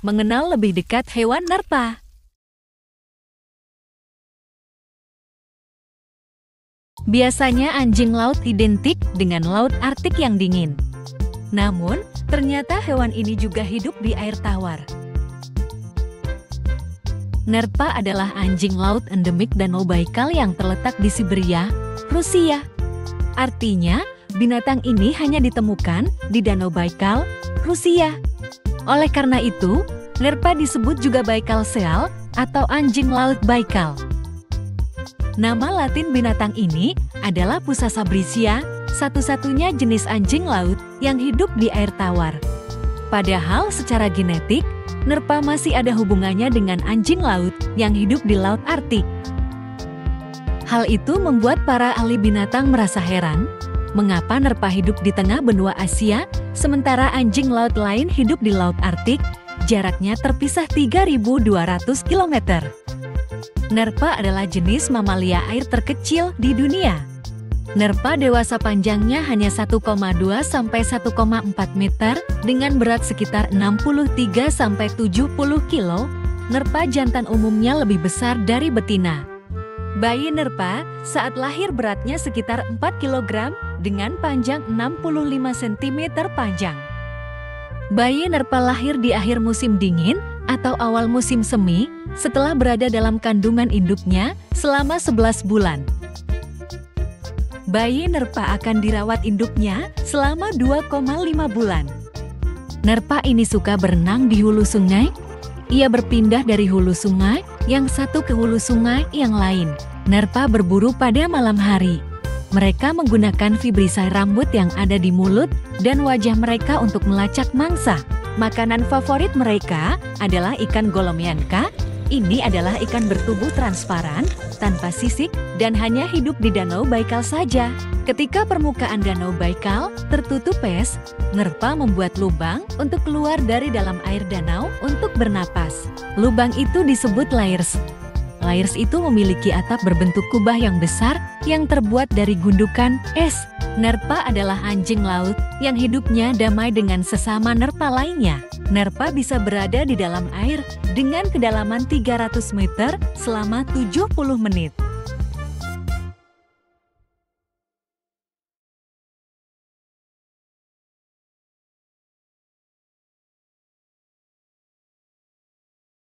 mengenal lebih dekat hewan nerpa. Biasanya anjing laut identik dengan laut Arktik yang dingin. Namun, ternyata hewan ini juga hidup di air tawar. Nerpa adalah anjing laut endemik Danau Baikal yang terletak di Siberia, Rusia. Artinya, binatang ini hanya ditemukan di Danau Baikal, Rusia. Oleh karena itu, nerpa disebut juga Baikal Seal atau anjing laut Baikal. Nama latin binatang ini adalah Pusasa brisia, satu-satunya jenis anjing laut yang hidup di air tawar. Padahal secara genetik, nerpa masih ada hubungannya dengan anjing laut yang hidup di laut Arktik. Hal itu membuat para ahli binatang merasa heran, mengapa nerpa hidup di tengah benua Asia, sementara anjing laut lain hidup di laut Arktik, jaraknya terpisah 3.200 km. Nerpa adalah jenis mamalia air terkecil di dunia. Nerpa dewasa panjangnya hanya 1,2 sampai 1,4 meter dengan berat sekitar 63 sampai 70 kilo. Nerpa jantan umumnya lebih besar dari betina. Bayi nerpa saat lahir beratnya sekitar 4 kg dengan panjang 65 cm panjang. Bayi nerpa lahir di akhir musim dingin atau awal musim semi setelah berada dalam kandungan induknya selama 11 bulan. Bayi nerpa akan dirawat induknya selama 2,5 bulan. Nerpa ini suka berenang di hulu sungai. Ia berpindah dari hulu sungai yang satu ke hulu sungai yang lain. Nerpa berburu pada malam hari. Mereka menggunakan fibrisai rambut yang ada di mulut dan wajah mereka untuk melacak mangsa. Makanan favorit mereka adalah ikan golomianka. Ini adalah ikan bertubuh transparan, tanpa sisik, dan hanya hidup di Danau Baikal saja. Ketika permukaan Danau Baikal tertutup es, nerpa membuat lubang untuk keluar dari dalam air danau untuk bernapas. Lubang itu disebut layers. Layers itu memiliki atap berbentuk kubah yang besar yang terbuat dari gundukan es. Nerpa adalah anjing laut yang hidupnya damai dengan sesama nerpa lainnya. Nerpa bisa berada di dalam air dengan kedalaman 300 meter selama 70 menit.